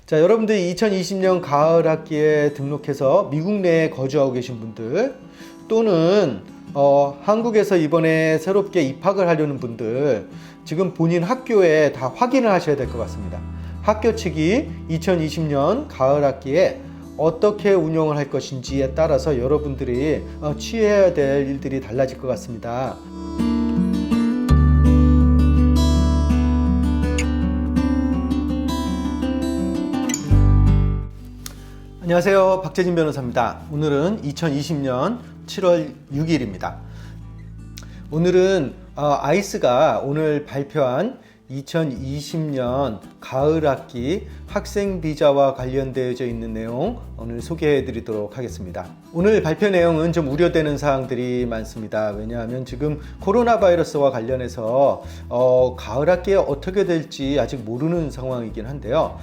자, 여러분들 2020년 가을 학기에 등록해서 미국 내에 거주하고 계신 분들 또는 한국에서 이번에 새롭게 입학을 하려는 분들 지금 본인 학교에 다 확인을 하셔야 될 것 같습니다. 학교 측이 2020년 가을 학기에 어떻게 운영을 할 것인지에 따라서 여러분들이 취해야 될 일들이 달라질 것 같습니다. 안녕하세요, 박재진 변호사입니다. 오늘은 2020년 7월 6일입니다. 오늘은 아이스가 오늘 발표한 2020년 가을 학기 학생 비자와 관련되어져 있는 내용 오늘 소개해 드리도록 하겠습니다. 오늘 발표 내용은 좀 우려되는 사항들이 많습니다. 왜냐하면 지금 코로나 바이러스와 관련해서 가을 학기에 어떻게 될지 아직 모르는 상황이긴 한데요.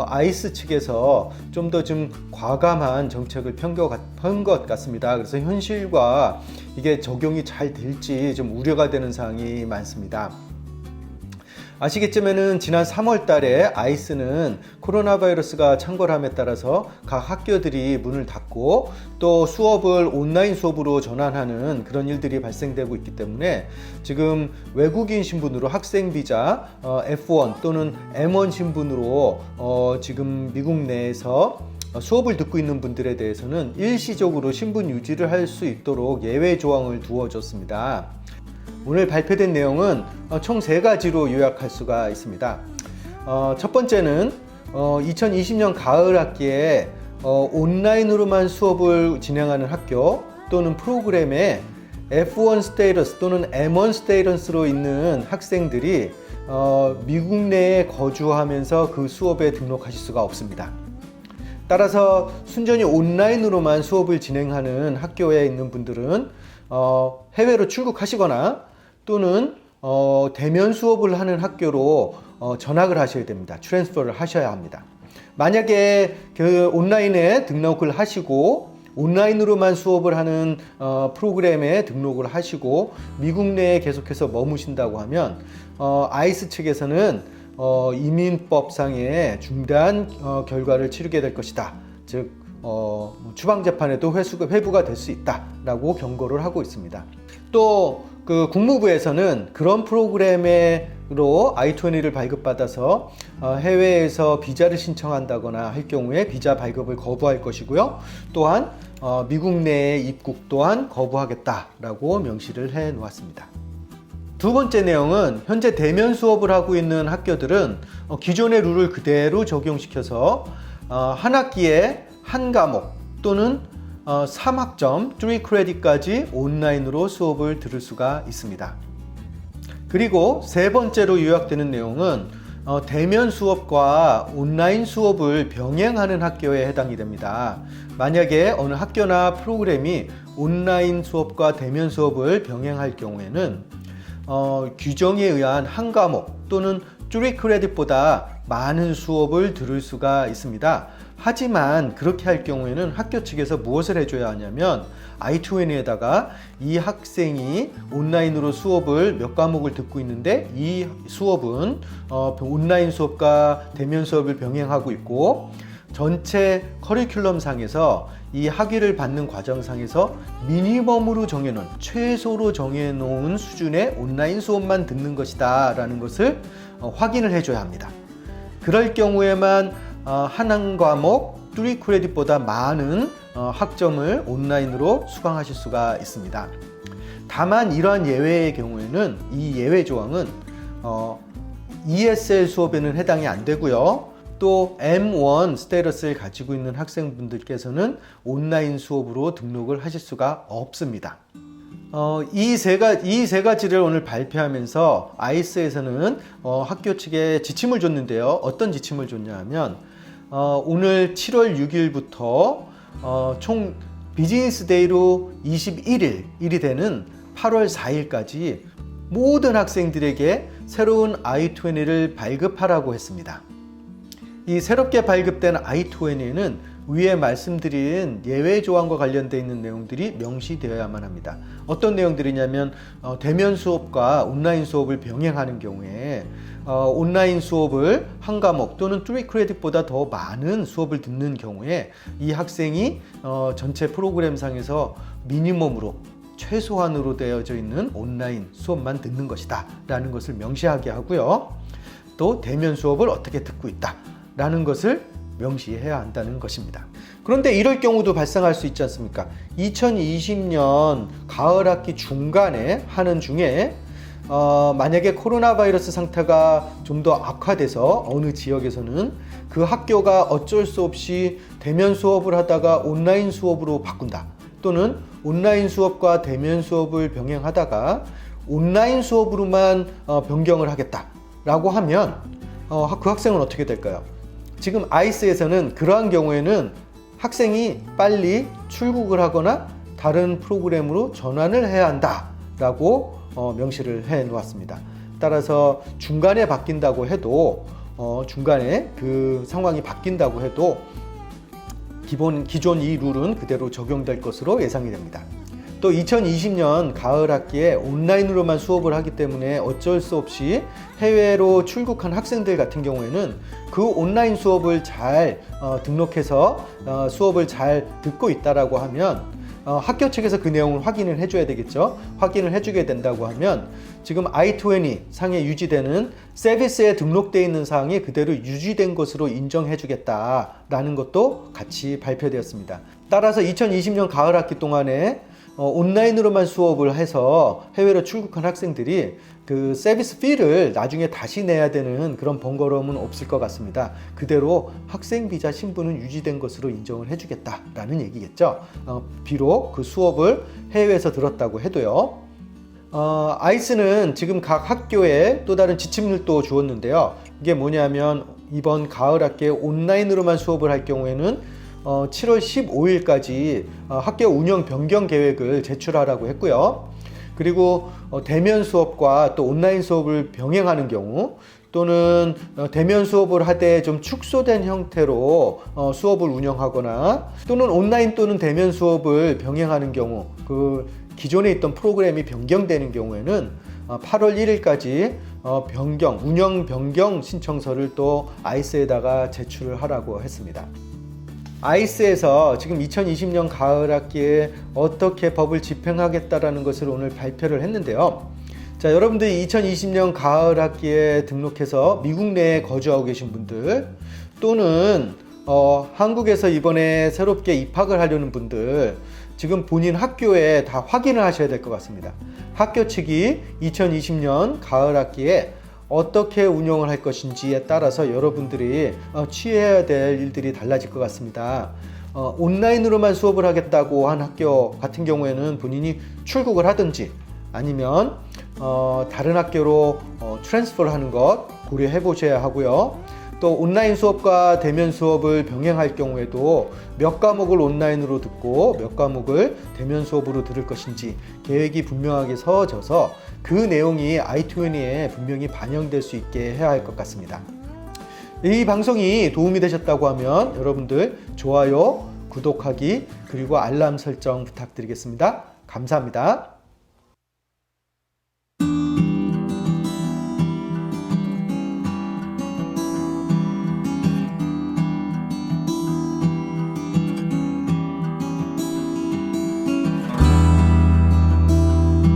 아이스 측에서 좀 더 과감한 정책을 편 것 같습니다. 그래서 현실과 이게 적용이 잘 될지 좀 우려가 되는 사항이 많습니다. 아시겠지만은 지난 3월 달에 아이스는 코로나 바이러스가 창궐함에 따라서 각 학교들이 문을 닫고 또 수업을 온라인 수업으로 전환하는 그런 일들이 발생되고 있기 때문에 지금 외국인 신분으로 학생 비자 F1 또는 M1 신분으로 지금 미국 내에서 수업을 듣고 있는 분들에 대해서는 일시적으로 신분 유지를 할 수 있도록 예외 조항을 두어줬습니다. 오늘 발표된 내용은 총 3가지로 요약할 수가 있습니다. 첫 번째는 2020년 가을 학기에 온라인으로만 수업을 진행하는 학교 또는 프로그램에 F1 스테이터스 또는 M1 스테이터스로 있는 학생들이 미국 내에 거주하면서 그 수업에 등록하실 수가 없습니다. 따라서 순전히 온라인으로만 수업을 진행하는 학교에 있는 분들은 해외로 출국하시거나 또는 대면 수업을 하는 학교로 전학을 하셔야 됩니다. 트랜스퍼를 하셔야 합니다. 만약에 그 온라인에 등록을 하시고 온라인으로만 수업을 하는 프로그램에 등록을 하시고 미국 내에 계속해서 머무신다고 하면 아이스 측에서는 이민법상의 중대한 결과를 치르게 될 것이다. 즉 추방재판에도 회부가 될 수 있다라고 경고를 하고 있습니다. 또 그 국무부에서는 그런 프로그램으로 I-20를 발급받아서 해외에서 비자를 신청한다거나 할 경우에 비자 발급을 거부할 것이고요. 또한 미국 내에 입국 또한 거부하겠다라고 명시를 해 놓았습니다. 두 번째 내용은 현재 대면 수업을 하고 있는 학교들은 기존의 룰을 그대로 적용시켜서 한 학기에 한 과목 또는 3학점 3크레딧까지 온라인으로 수업을 들을 수가 있습니다. 그리고 세 번째로 요약되는 내용은 대면 수업과 온라인 수업을 병행하는 학교에 해당이 됩니다. 만약에 어느 학교나 프로그램이 온라인 수업과 대면 수업을 병행할 경우에는 규정에 의한 한 과목 또는 3크레딧보다 많은 수업을 들을 수가 있습니다. 하지만 그렇게 할 경우에는 학교 측에서 무엇을 해줘야 하냐면 I-20에다가 이 학생이 온라인으로 수업을 몇 과목을 듣고 있는데 이 수업은 온라인 수업과 대면 수업을 병행하고 있고 전체 커리큘럼 상에서 이 학위를 받는 과정상에서 미니멈으로 정해놓은 최소로 정해놓은 수준의 온라인 수업만 듣는 것이다 라는 것을 확인을 해줘야 합니다. 그럴 경우에만 한 과목 3크레딧보다 많은 학점을 온라인으로 수강하실 수가 있습니다. 다만 이러한 예외의 경우에는 이 예외 조항은 ESL 수업에는 해당이 안 되고요. 또 M1 스테이터스를 가지고 있는 학생분들께서는 온라인 수업으로 등록을 하실 수가 없습니다. 이 세 가지를 오늘 발표하면서 아이스에서는 학교 측에 지침을 줬는데요. 어떤 지침을 줬냐 하면 오늘 7월 6일부터 총 비즈니스 데이로 21일이 되는 8월 4일까지 모든 학생들에게 새로운 I-20를 발급하라고 했습니다. 이 새롭게 발급된 I-20는 위에 말씀드린 예외 조항과 관련되어 있는 내용들이 명시되어야만 합니다. 어떤 내용들이냐면 대면 수업과 온라인 수업을 병행하는 경우에 온라인 수업을 한 과목 또는 3크레딧보다 더 많은 수업을 듣는 경우에 이 학생이 전체 프로그램상에서 미니멈으로 최소한으로 되어져 있는 온라인 수업만 듣는 것이다 라는 것을 명시하게 하고요. 또 대면 수업을 어떻게 듣고 있다 라는 것을 명시해야 한다는 것입니다. 그런데 이럴 경우도 발생할 수 있지 않습니까? 2020년 가을 학기 중간에 하는 중에 만약에 코로나 바이러스 상태가 좀 더 악화돼서 어느 지역에서는 그 학교가 어쩔 수 없이 대면 수업을 하다가 온라인 수업으로 바꾼다. 또는 온라인 수업과 대면 수업을 병행하다가 온라인 수업으로만 변경을 하겠다라고 하면 그 학생은 어떻게 될까요? 지금 아이스에서는 그러한 경우에는 학생이 빨리 출국을 하거나 다른 프로그램으로 전환을 해야 한다라고 명시를 해 놓았습니다. 따라서 중간에 바뀐다고 해도 중간에 그 상황이 바뀐다고 해도 기존 이 룰은 그대로 적용될 것으로 예상이 됩니다. 또 2020년 가을 학기에 온라인으로만 수업을 하기 때문에 어쩔 수 없이 해외로 출국한 학생들 같은 경우에는 그 온라인 수업을 잘 등록해서 수업을 잘 듣고 있다라고 하면 학교 측에서 그 내용을 확인을 해줘야 되겠죠. 확인을 해주게 된다고 하면 지금 I-20 상에 유지되는 서비스에 등록되어 있는 사항이 그대로 유지된 것으로 인정해주겠다라는 것도 같이 발표되었습니다. 따라서 2020년 가을 학기 동안에 온라인으로만 수업을 해서 해외로 출국한 학생들이 그 서비스 피를 나중에 다시 내야 되는 그런 번거로움은 없을 것 같습니다. 그대로 학생 비자 신분은 유지된 것으로 인정을 해주겠다라는 얘기겠죠. 비록 그 수업을 해외에서 들었다고 해도요. 아이스는 지금 각 학교에 또 다른 지침을도 주었는데요. 이게 뭐냐면 이번 가을 학기에 온라인으로만 수업을 할 경우에는 7월 15일까지 학교 운영 변경 계획을 제출하라고 했고요. 그리고 대면 수업과 또 온라인 수업을 병행하는 경우 또는 대면 수업을 하되 좀 축소된 형태로 수업을 운영하거나 또는 온라인 또는 대면 수업을 병행하는 경우 그 기존에 있던 프로그램이 변경되는 경우에는 8월 1일까지 운영 변경 신청서를 또 아이스에다가 제출을 하라고 했습니다. 아이스에서 지금 2020년 가을 학기에 어떻게 법을 집행하겠다라는 것을 오늘 발표를 했는데요. 자, 여러분들이 2020년 가을 학기에 등록해서 미국 내에 거주하고 계신 분들 또는 한국에서 이번에 새롭게 입학을 하려는 분들 지금 본인 학교에 다 확인을 하셔야 될 것 같습니다. 학교 측이 2020년 가을 학기에 어떻게 운영을 할 것인지에 따라서 여러분들이 취해야 될 일들이 달라질 것 같습니다. 온라인으로만 수업을 하겠다고 한 학교 같은 경우에는 본인이 출국을 하든지 아니면 다른 학교로 트랜스퍼를 하는 것 고려해 보셔야 하고요. 또 온라인 수업과 대면 수업을 병행할 경우에도 몇 과목을 온라인으로 듣고 몇 과목을 대면 수업으로 들을 것인지 계획이 분명하게 서져서 그 내용이 I-20에 분명히 반영될 수 있게 해야 할 것 같습니다. 이 방송이 도움이 되셨다고 하면 여러분들 좋아요, 구독하기 그리고 알람 설정 부탁드리겠습니다. 감사합니다.